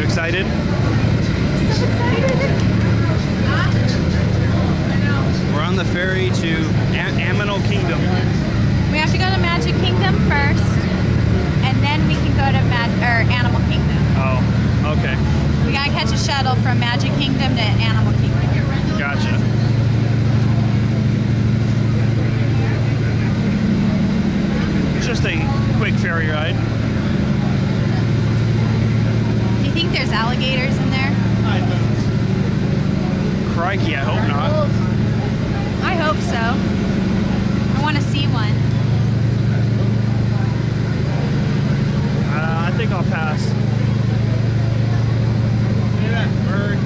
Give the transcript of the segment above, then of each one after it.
excited? So excited. We're on the ferry to Aminal Kingdom. We have to go to Magic Kingdom first, and then we can go to Animal Kingdom. Oh, okay. We gotta catch a shuttle from Magic Kingdom to Animal Kingdom. Gotcha. Just a quick ferry ride. Do you think there's alligators in there? Crikey, I hope not. I hope so. I want to see one. I think I'll pass. Look at that bird.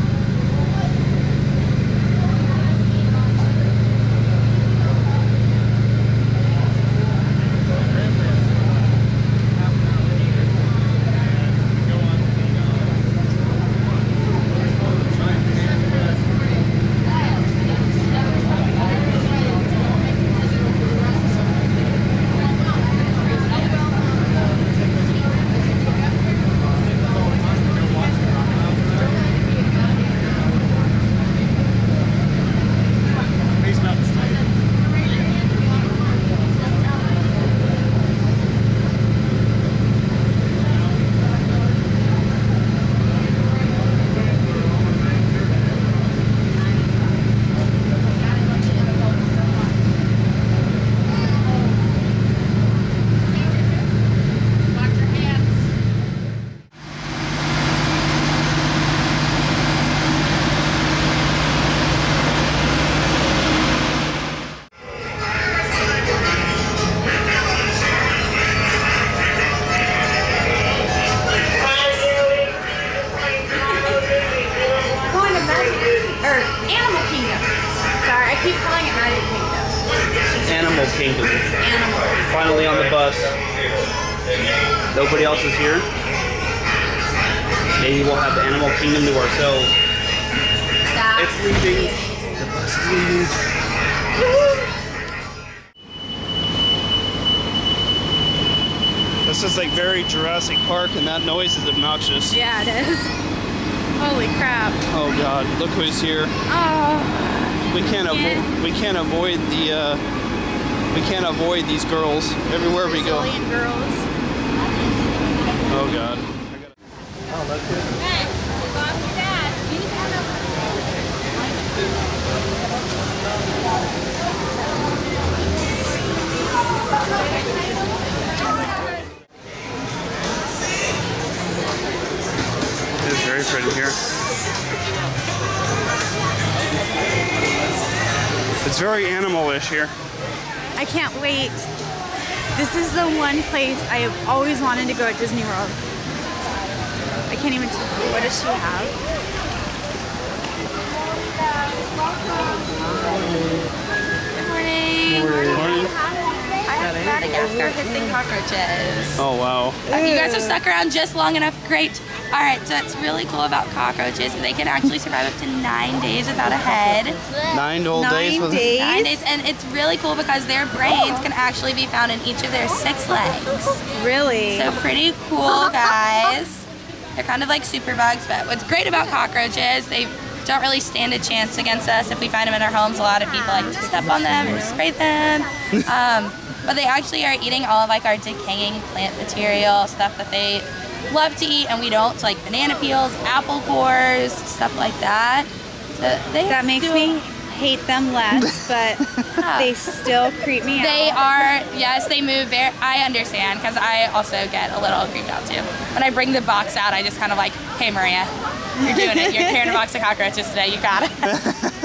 Kingdom. Finally on the bus. Nobody else is here. Maybe we'll have the Animal Kingdom to ourselves. It's leaving. The bus is leaving. This is like very Jurassic Park, and that noise is obnoxious. Yeah, it is. Holy crap! Oh God! Look who's here. Oh. We can't avoid the. We can't avoid these girls everywhere we go. Brazilian girls. Oh God. Oh, that's good. Hey, Bob, your dad. It's very pretty here. It's very animal-ish here. I can't wait. This is the one place I have always wanted to go at Disney World. I can't even tell you. What does she have? Good morning. Good morning. I have Madagascar hissing cockroaches. Oh wow. You guys have stuck around just long enough. Great. Alright, so it's really cool about cockroaches. They can actually survive up to 9 days without a head. 9 whole days? 9 days? 9 days. And it's really cool because their brains can actually be found in each of their 6 legs. Really? So pretty cool, guys. They're kind of like super bugs, but what's great about cockroaches, they don't really stand a chance against us if we find them in our homes. A lot of people like to step on them or spray them. But they actually are eating all of like our decaying plant material, stuff that they love to eat and we don't, so like banana peels, apple cores, stuff like that. So that makes me hate them less, but they still creep me out. They are, yes, they move very, I understand, because I also get a little creeped out too. When I bring the box out, I just kind of like, hey Maria, you're doing it. You're carrying a box of cockroaches today, you got it.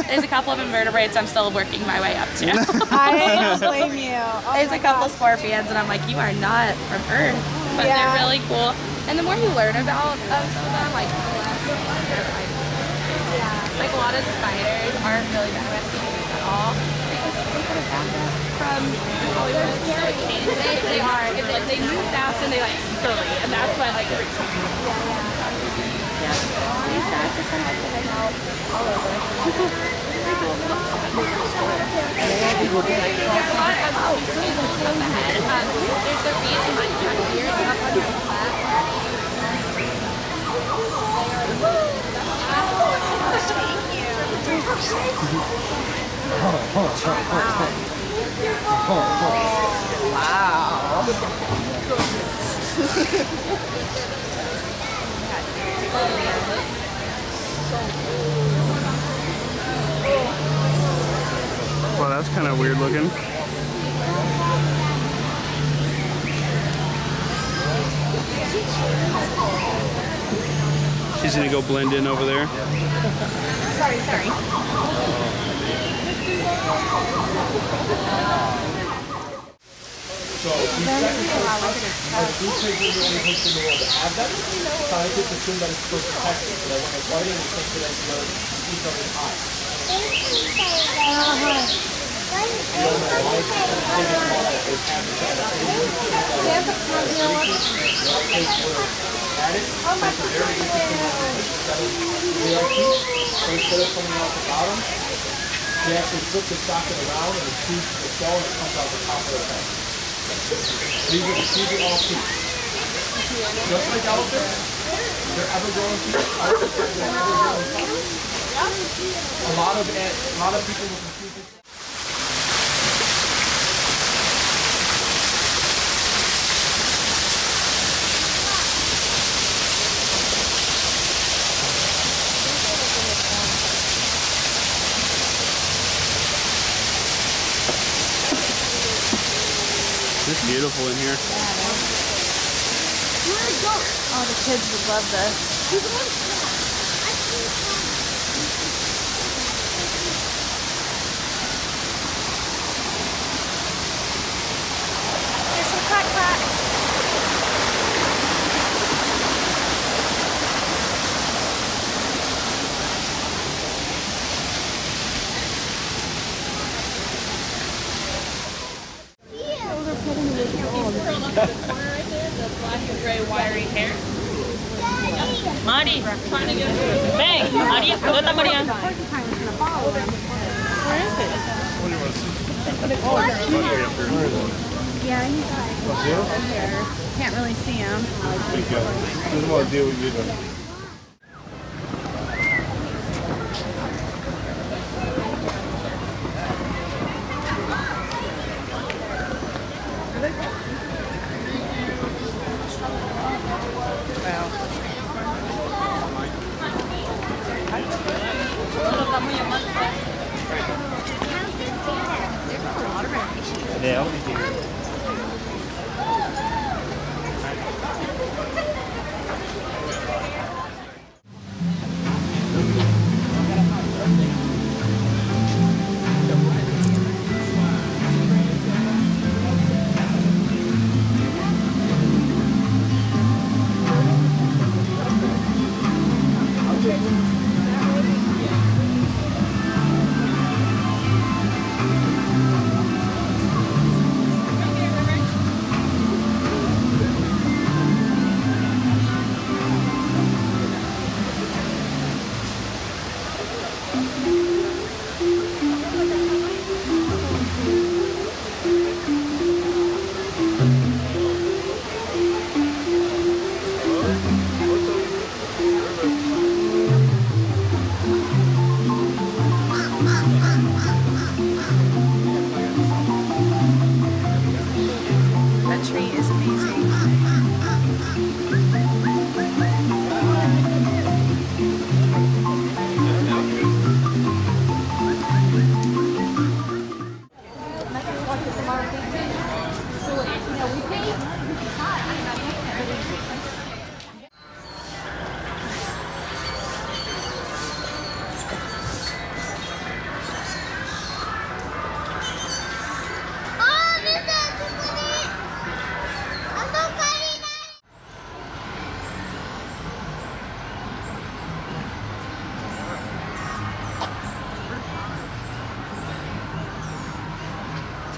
There's a couple of invertebrates I'm still working my way up to. I don't blame you. Oh There's a couple scorpions and I'm like, you are not from Earth. But they're really cool. And the more you learn about some of them, like a lot of spiders aren't really bad at humans at all. Because they could have backed up from Hollywood. They are. They move fast and they like scurry, and that's why I like it. Yeah. These guys just kind of like hang out all over. There's the reason why you have ears up on your left. first. Wow. Wow, that's kind of weird looking. She's gonna go blend in over there. Sorry. So these technical are the blue tape is the only host in the world that have that. Scientists assume that it's for protection, so that when they're writing, it's so that each other's eyes. You don't know why it's so instead of coming out the bottom, they actually flip the socket around and it shoots the shell and it comes out the top of the head. These are all teeth. Just like elephants, they're ever-growing teeth. Elephants are ever-growing teeth. A lot of people will confuse this. It's beautiful in here. Oh, the kids would love this. There's some crack. Mari, Bang, Maria, Dota Maria. Where is it? Yeah, he's up there. Can't really see him. Doesn't want to deal with you though. Yeah.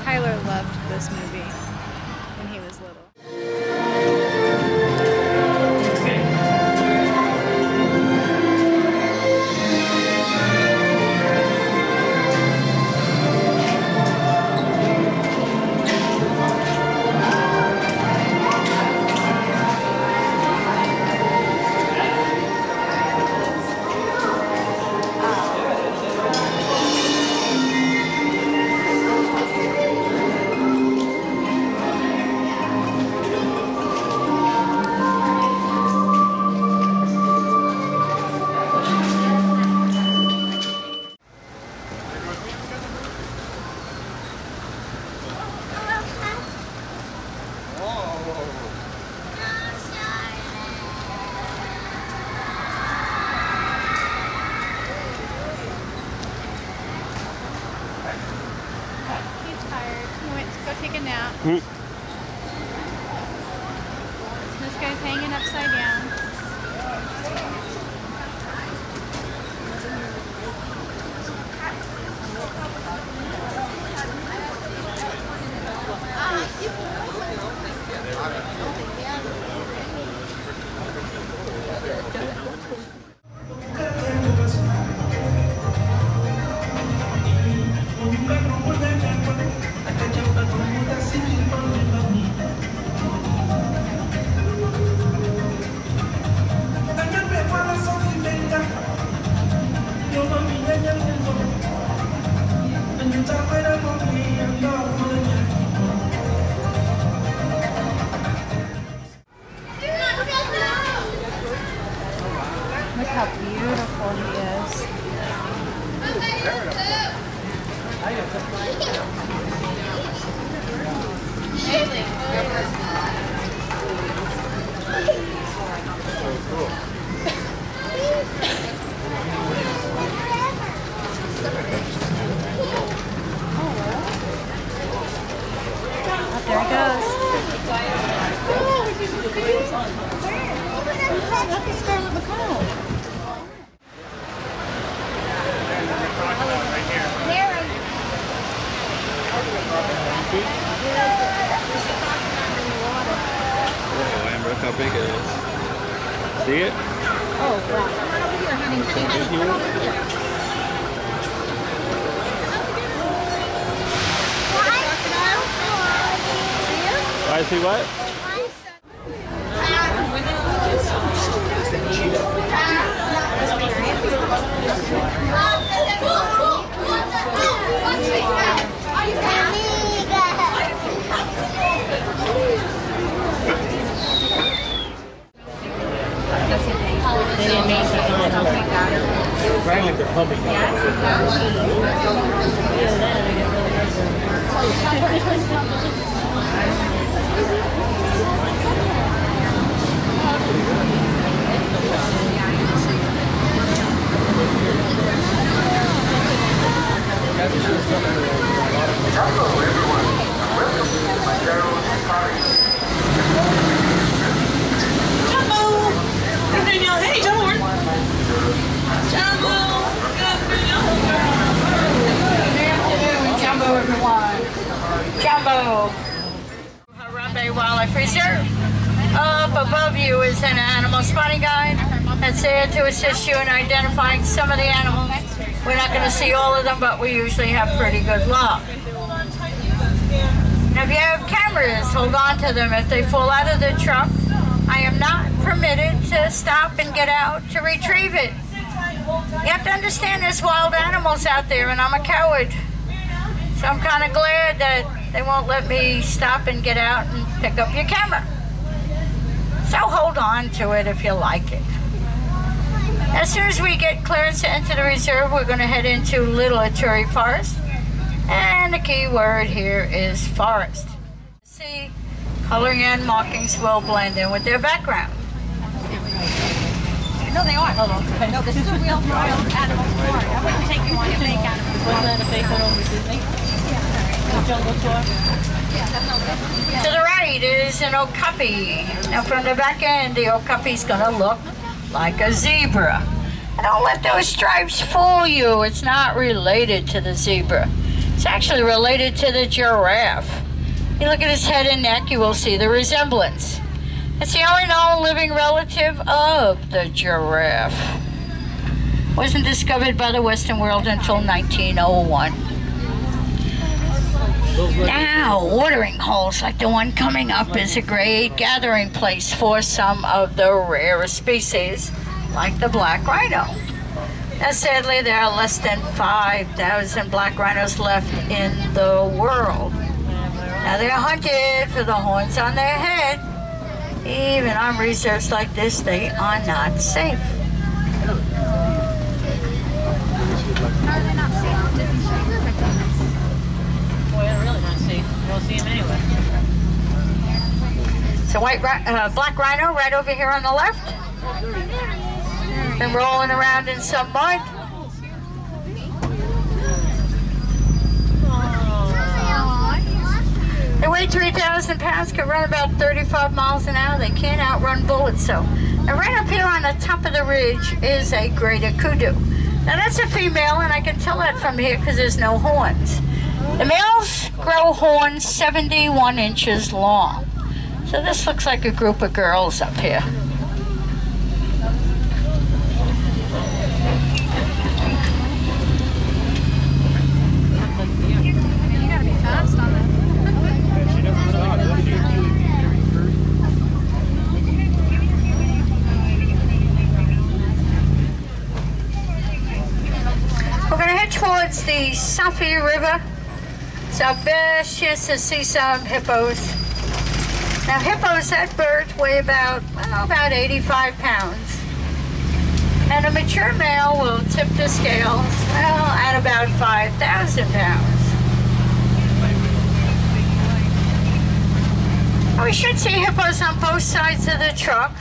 Tyler loved this movie when he was little. He went to go take a nap. This guy's hanging upside down. Look how beautiful he is. There he goes. That's Scarlet McCall. Oh, Amber, look how big it is. See it? Oh, wow. I see what? Hello everyone, welcome to my channel. Jumbo! Hey, Jumbo! Jumbo! Jumbo, everyone! Jumbo! Harambe Wildlife Reserve. Up above you is an animal spotting guide that's there to assist you in identifying some of the animals. We're not going to see all of them, but we usually have pretty good luck. Now, if you have cameras, hold on to them. If they fall out of the truck, I am not permitted to stop and get out to retrieve it. You have to understand there's wild animals out there, and I'm a coward. So I'm kind of glad that they won't let me stop and get out and pick up your camera. So hold on to it if you like it. As soon as we get clearance to enter the reserve, we're going to head into Little Aturi Forest. And the key word here is forest. See, coloring and markings will blend in with their background. No, they are. No, this is a real wild animal story. I wouldn't take you on a fake animal. Wasn't that a fake one over Disney? The jungle tour? Yeah. To the right is an okapi. Now from the back end, the okapi's gonna look like a zebra. And don't let those stripes fool you. It's not related to the zebra. It's actually related to the giraffe. You look at his head and neck, you will see the resemblance. It's the only known living relative of the giraffe. Wasn't discovered by the Western world until 1901. Now, watering holes like the one coming up is a great gathering place for some of the rarer species, like the black rhino. Now, sadly, there are less than 5,000 black rhinos left in the world. Now, they're hunted for the horns on their head. Even on reserves like this, they are not safe. Boy, they're really not safe. You won't see them anyway. It's a black rhino right over here on the left. Been rolling around in some mud. weigh 3,000 pounds, can run about 35 miles an hour. They can't outrun bullets, so. And right up here on the top of the ridge is a greater kudu. Now that's a female, and I can tell that from here because there's no horns. The males grow horns 71 inches long. So this looks like a group of girls up here. We're going to head towards the Safi River. It's our best chance to see some hippos. Now hippos at birth weigh about 85 pounds. And a mature male will tip the scales, at about 5,000 pounds. And we should see hippos on both sides of the truck.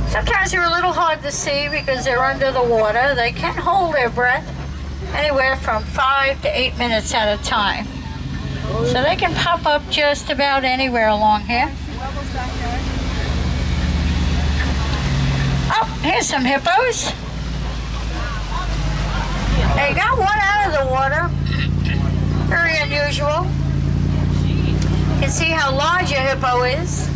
Sometimes they're a little hard to see because they're under the water. They can hold their breath anywhere from 5 to 8 minutes at a time. So they can pop up just about anywhere along here. Oh, here's some hippos. They got one out of the water. Very unusual. You can see how large a hippo is.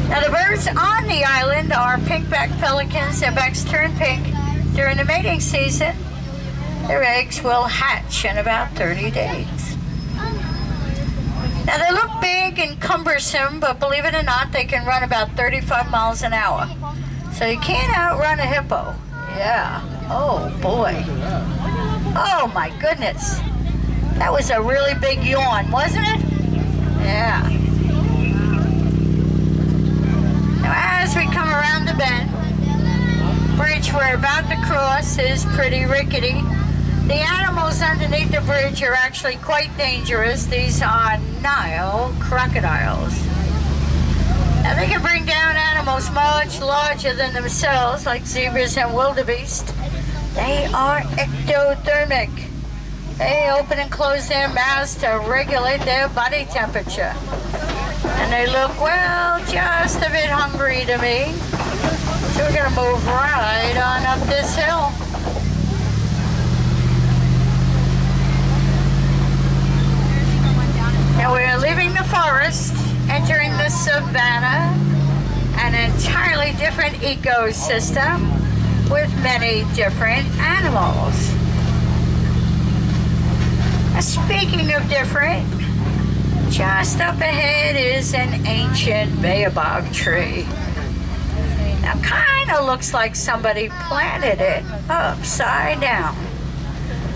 Now the birds on the island are pink-backed pelicans. Their backs turn pink during the mating season. Their eggs will hatch in about 30 days. Now they look big and cumbersome, but believe it or not, they can run about 35 miles an hour. So you can't outrun a hippo. Yeah. Oh boy. Oh my goodness. That was a really big yawn, wasn't it? Yeah. Now as we come around the bend, bridge we're about to cross is pretty rickety. The animals underneath the bridge are actually quite dangerous. These are Nile crocodiles. Now they can bring down animals much larger than themselves, like zebras and wildebeest. They are ectothermic. They open and close their mouths to regulate their body temperature. And they look, well, just a bit hungry to me. So we're gonna move right on up this hill. Now we're leaving the forest, entering the savannah, an entirely different ecosystem with many different animals. Now, speaking of different, just up ahead is an ancient baobab tree. Now kind of looks like somebody planted it upside down.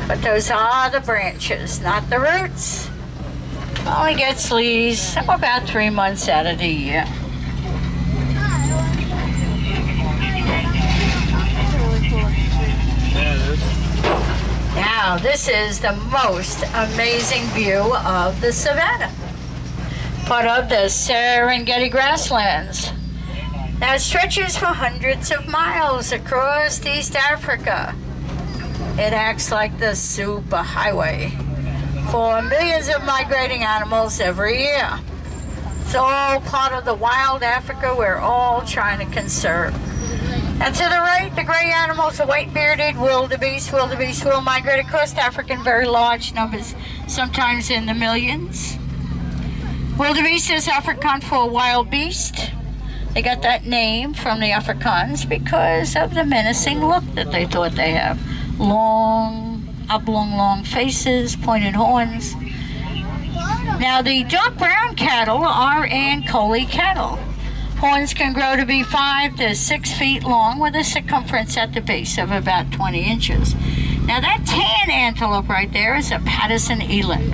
But those are the branches, not the roots. Only gets leaves about 3 months out of the year. Now this is the most amazing view of the savannah, part of the Serengeti grasslands. Now it stretches for hundreds of miles across East Africa. It acts like the superhighway for millions of migrating animals every year. It's all part of the wild Africa we're all trying to conserve. And to the right, the gray animals, the white-bearded wildebeest. Wildebeest will migrate across Africa in very large numbers, sometimes in the millions. Wildebeest is Afrikaans for wild beast. They got that name from the Afrikaans because of the menacing look that they thought they have. Long, oblong, long faces, pointed horns. Now the dark brown cattle are Ankole cattle. Horns can grow to be 5 to 6 feet long with a circumference at the base of about 20 inches. Now that tan antelope right there is a Patterson eland.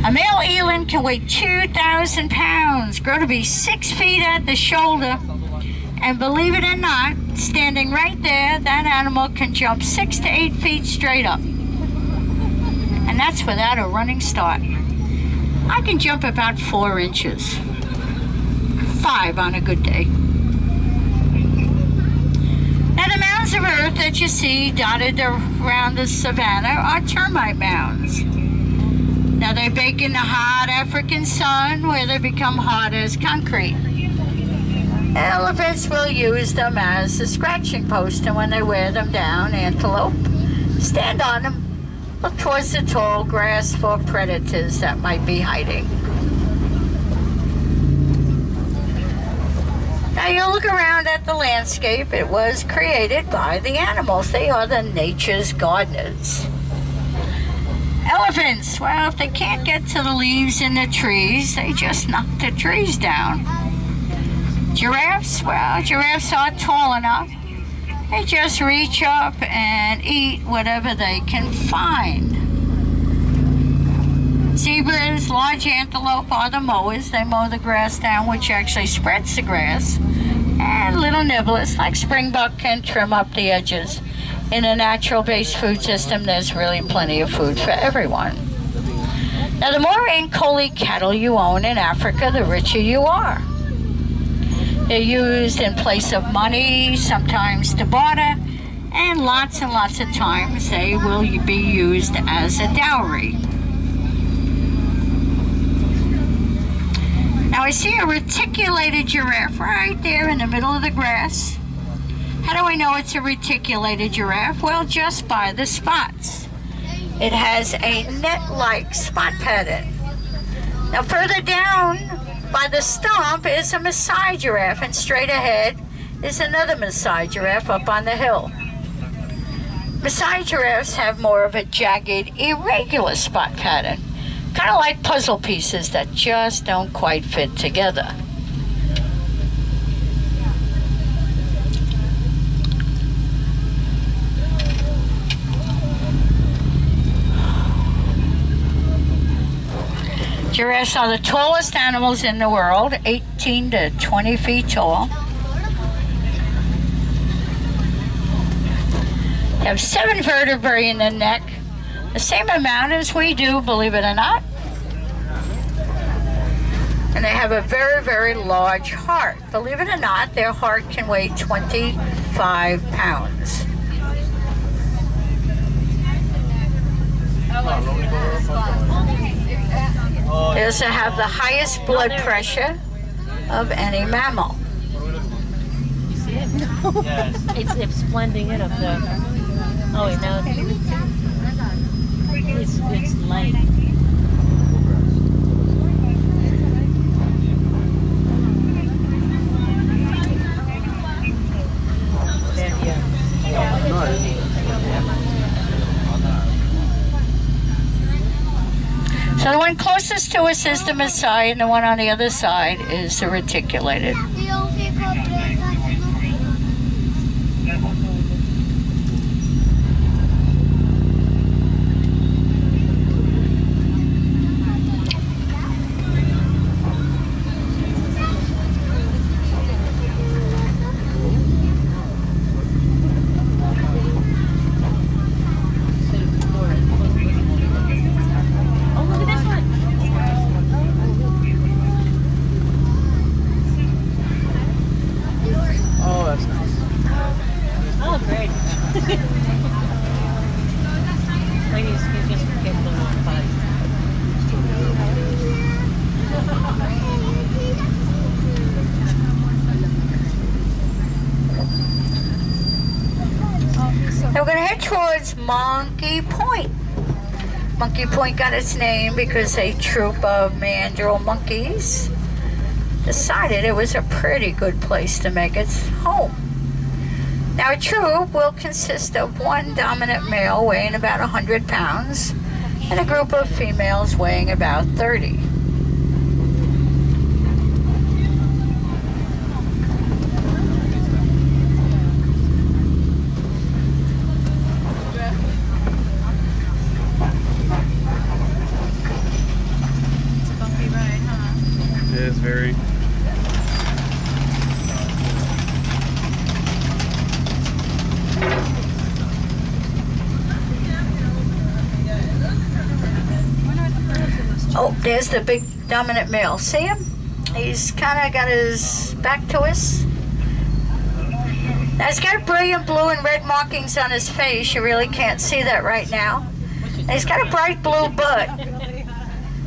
A male eland can weigh 2,000 pounds, grow to be 6 feet at the shoulder, and believe it or not, standing right there, that animal can jump 6 to 8 feet straight up. And that's without a running start. I can jump about 4 inches. 5 on a good day. Now the mounds of earth that you see dotted around the savannah are termite mounds. Now they bake in the hot African sun where they become hard as concrete. Elephants will use them as a scratching post, and when they wear them down, antelope stand on them, look towards the tall grass for predators that might be hiding. Now you look around at the landscape. It was created by the animals. They are the nature's gardeners. Elephants, well, if they can't get to the leaves in the trees, they just knock the trees down. Giraffes, well, giraffes are tall enough. They just reach up and eat whatever they can find. Zebras, large antelope are the mowers. They mow the grass down, which actually spreads the grass. And little nibblers like springbuck can trim up the edges. In a natural-based food system, there's really plenty of food for everyone. Now, the more Ankoli cattle you own in Africa, the richer you are. They're used in place of money, sometimes to barter, and lots of times they will be used as a dowry. Now I see a reticulated giraffe right there in the middle of the grass. How do I know it's a reticulated giraffe? Well, just by the spots. It has a net-like spot pattern. Now further down by the stump is a Maasai giraffe, and straight ahead is another Maasai giraffe up on the hill. Maasai giraffes have more of a jagged, irregular spot pattern, kind of like puzzle pieces that just don't quite fit together. Giraffes are the tallest animals in the world, 18 to 20 feet tall. They have 7 vertebrae in the neck, the same amount as we do, believe it or not. And they have a very large heart. Believe it or not, their heart can weigh 25 pounds. They also have the highest blood pressure of any mammal. You see it? Yes. It's blending in up there. Oh wait, now it's light. So the one closest to us is the Maasai, and the one on the other side is the reticulated. Monkey Point. Monkey Point got its name because a troop of mandrill monkeys decided it was a pretty good place to make its home. Now a troop will consist of one dominant male weighing about 100 pounds and a group of females weighing about 30. Very. Oh, there's the big dominant male. See him? He's kind of got his back to us. Now, he's got brilliant blue and red markings on his face. You really can't see that right now. And he's got a bright blue butt.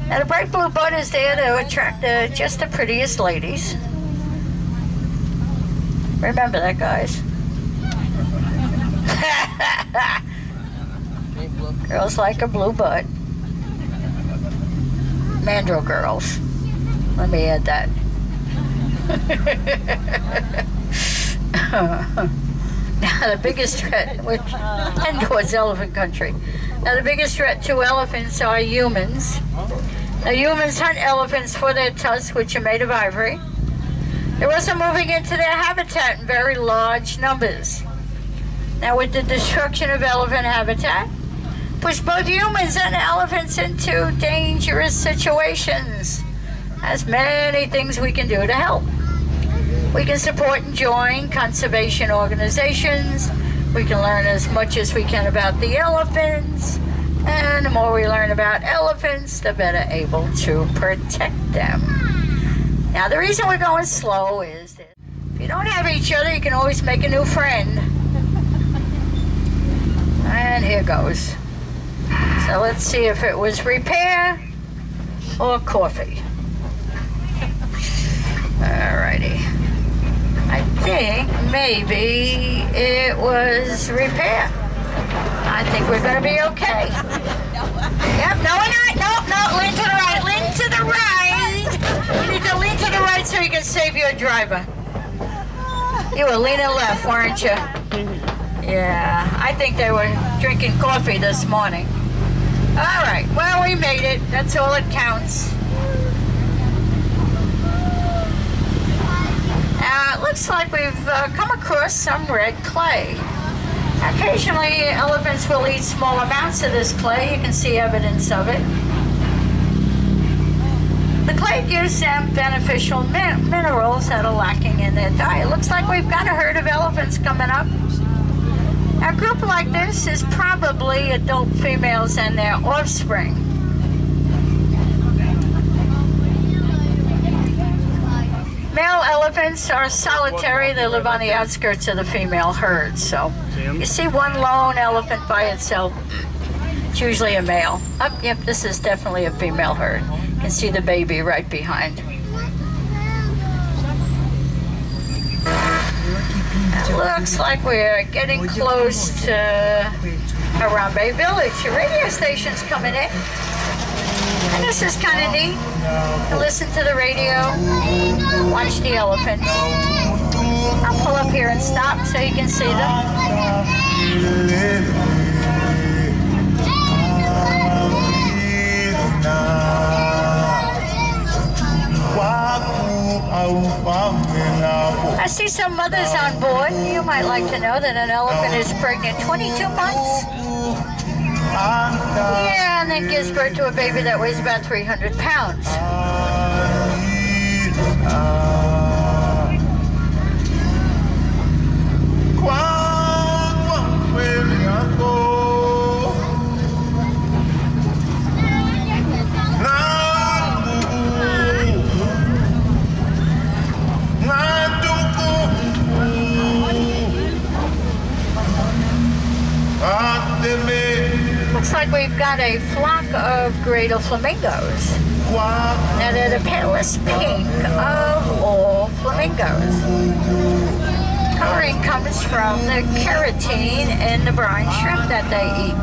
Now, the bright blue butt is there to attract just the prettiest ladies. Remember that, guys. Girls like a blue butt. Mandrill girls. Let me add that. Now the biggest threat, which tend towards elephant country. Now the biggest threat to elephants are humans. Now humans hunt elephants for their tusks, which are made of ivory. They're also moving into their habitat in very large numbers. Now with the destruction of elephant habitat, push both humans and elephants into dangerous situations. There's many things we can do to help. We can support and join conservation organizations. We can learn as much as we can about the elephants. And the more we learn about elephants, the better able to protect them. Now the reason we're going slow is that if you don't have each other, you can always make a new friend. And here goes. So let's see if it was repair or coffee. Alrighty. I think maybe it was repair. I think we're going to be okay. Yep, no, we're not. No, lean to the right. Lean to the right. You need to lean to the right so you can save your driver. You were leaning left, weren't you? Yeah, I think they were drinking coffee this morning. All right, well, we made it. That's all that counts. It looks like we've come across some red clay. Occasionally, elephants will eat small amounts of this clay. You can see evidence of it. The clay gives them beneficial minerals that are lacking in their diet. Looks like we've got a herd of elephants coming up. A group like this is probably adult females and their offspring. Male elephants are solitary. They live on the outskirts of the female herd. So you see one lone elephant by itself, it's usually a male. Oh, yep, this is definitely a female herd. You can see the baby right behind. It looks like we're getting close to Harambe Village. Your radio station's coming in. And this is kind of neat. You listen to the radio, watch the elephants. I'll pull up here and stop so you can see them. I see some mothers on board. You might like to know that an elephant is pregnant 22 months. Yeah, and then gives birth to a baby that weighs about 300 pounds. Looks like we've got a flock of greater flamingos. Now they're the palest pink of all flamingos. Coloring comes from the keratin in the brine shrimp that they eat.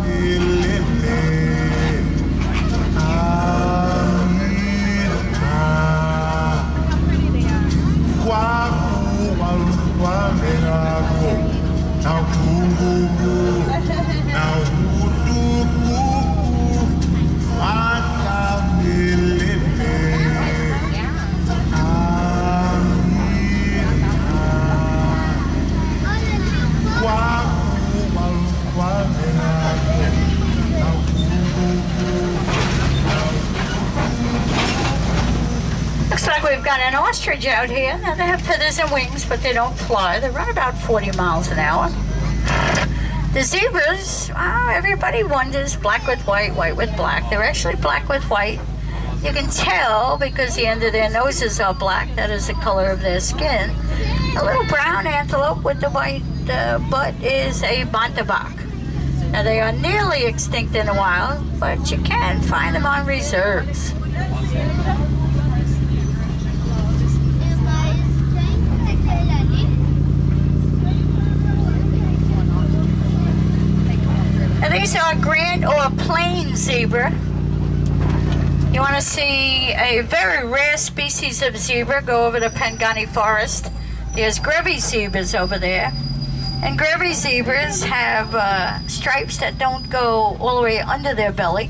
Looks like we've got an ostrich out here. Now they have feathers and wings, but they don't fly. They run about 40 miles an hour. The zebras, everybody wonders, black with white, white with black. They're actually black with white. You can tell because the end of their noses are black. That is the color of their skin. A little brown antelope with the white butt is a Bontebok. Now they are nearly extinct in the wild, but you can find them on reserves. Now these are grand or plain zebra. You want to see a very rare species of zebra, go over to Pangani Forest. There's Grevy zebras over there. And Grevy zebras have stripes that don't go all the way under their belly.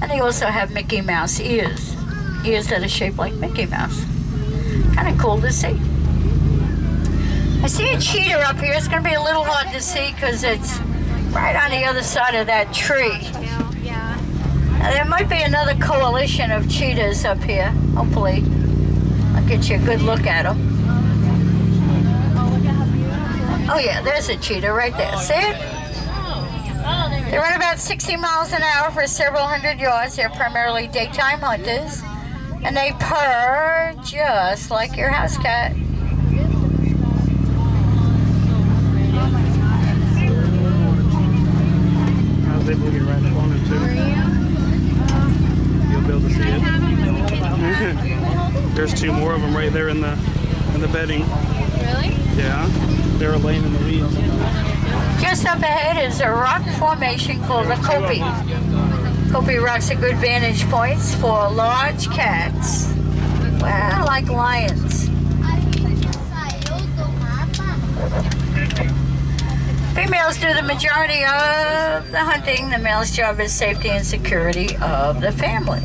And they also have Mickey Mouse ears. Ears that are shaped like Mickey Mouse. Kind of cool to see. I see a cheetah up here. It's going to be a little hard to see because it's right on the other side of that tree. Now, there might be another coalition of cheetahs up here. Hopefully, I'll get you a good look at them. Oh yeah, there's a cheetah right there. See it? They run about 60 miles an hour for several hundred yards. They're primarily daytime hunters. And they purr just like your house cat. I was able to get right up on it too. You'll be able to see it. There's two more of them right there in the bedding. Really? Yeah. They were laying in the weeds. Just up ahead is a rock formation called the Kopi. Kopi rocks are good vantage points for large cats. Well, like lions. Females do the majority of the hunting. The male's job is safety and security of the family.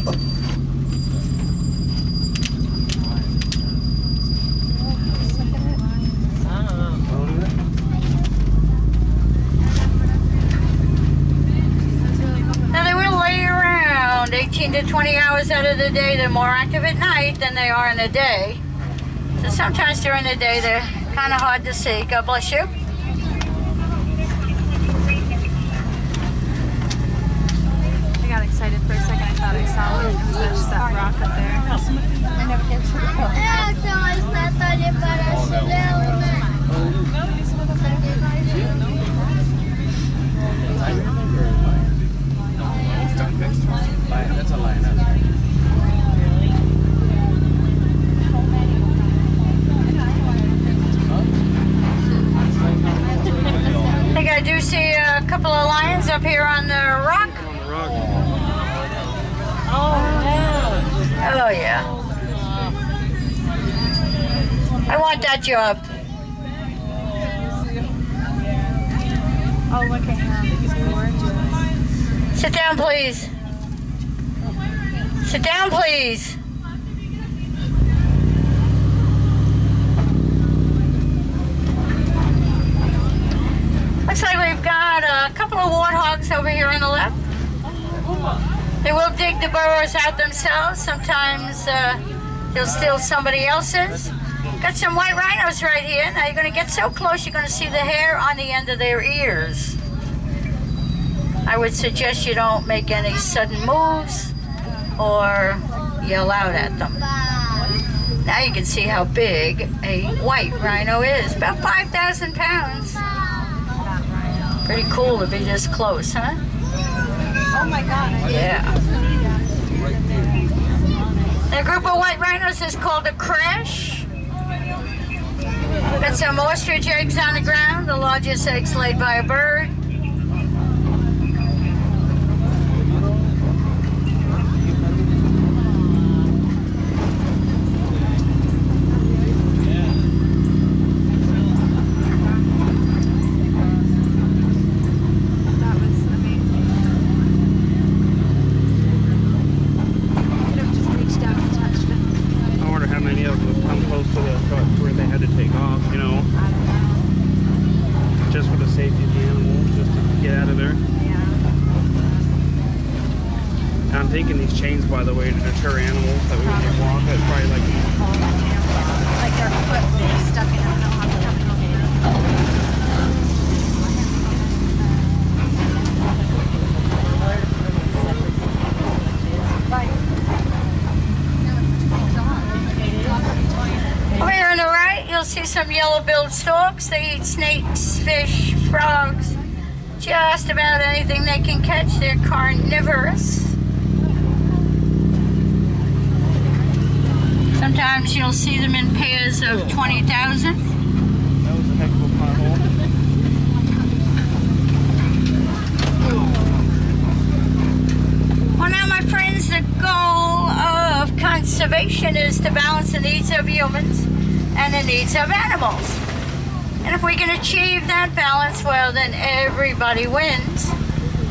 Now they will lay around 18 to 20 hours out of the day. They're more active at night than they are in the day. So sometimes during the day they're kind of hard to see. God bless you. I got excited for a second. I thought I saw it. It was just that rock up there. I never get to the hill. That's a line. I think I do see a couple of lions up here on the rock. Oh yeah. I want that job. Oh, look at him. He's gorgeous. Sit down, please. Sit down, please. Looks like we've got a couple of warthogs over here on the left. They will dig the burrows out themselves. Sometimes they'll steal somebody else's. Got some white rhinos right here. Now you're going to get so close you're going to see the hair on the end of their ears. I would suggest you don't make any sudden moves or yell out at them. Now you can see how big a white rhino is. About 5,000 pounds. Pretty cool to be this close, huh? Oh my God. Yeah. The group of white rhinos is called a crash. Got some ostrich eggs on the ground, the largest eggs laid by a bird. By the way, to deter animals that we can walk. That's probably like their foot stuck in it. I don't know how to come you'll see some yellow-billed storks. They eat snakes, fish, frogs, just about anything they can catch. They're carnivorous. Sometimes you'll see them in pairs of 20,000. That was a heck of a pothole. Well, now, my friends, the goal of conservation is to balance the needs of humans and the needs of animals. And if we can achieve that balance, well, then everybody wins.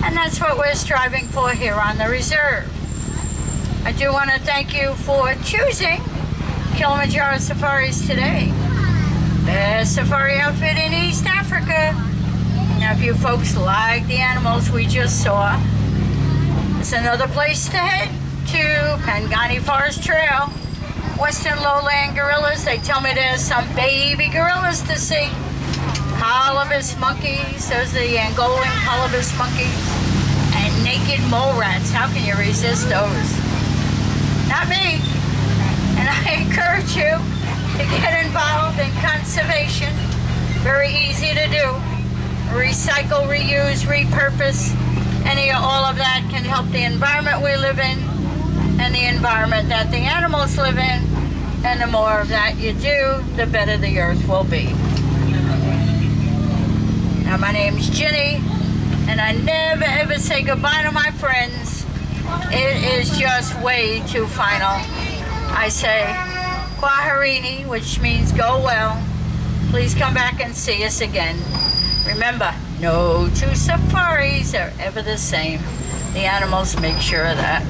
And that's what we're striving for here on the reserve. I do want to thank you for choosing Kilimanjaro Safaris today. Best safari outfit in East Africa. Now, if you folks like the animals we just saw, it's another place to head to, Pangani Forest Trail. Western lowland gorillas. They tell me there's some baby gorillas to see. Colobus monkeys. Those are the Angolan colobus monkeys. And naked mole rats. How can you resist those? Not me. And I encourage you to get involved in conservation. Very easy to do. Recycle, reuse, repurpose. All of that can help the environment we live in and the environment that the animals live in. And the more of that you do, the better the earth will be. Now, my name's Ginny, and I never ever say goodbye to my friends. It is just way too final. I say, Kwaherini, which means go well. Please come back and see us again. Remember, no two safaris are ever the same. The animals make sure of that.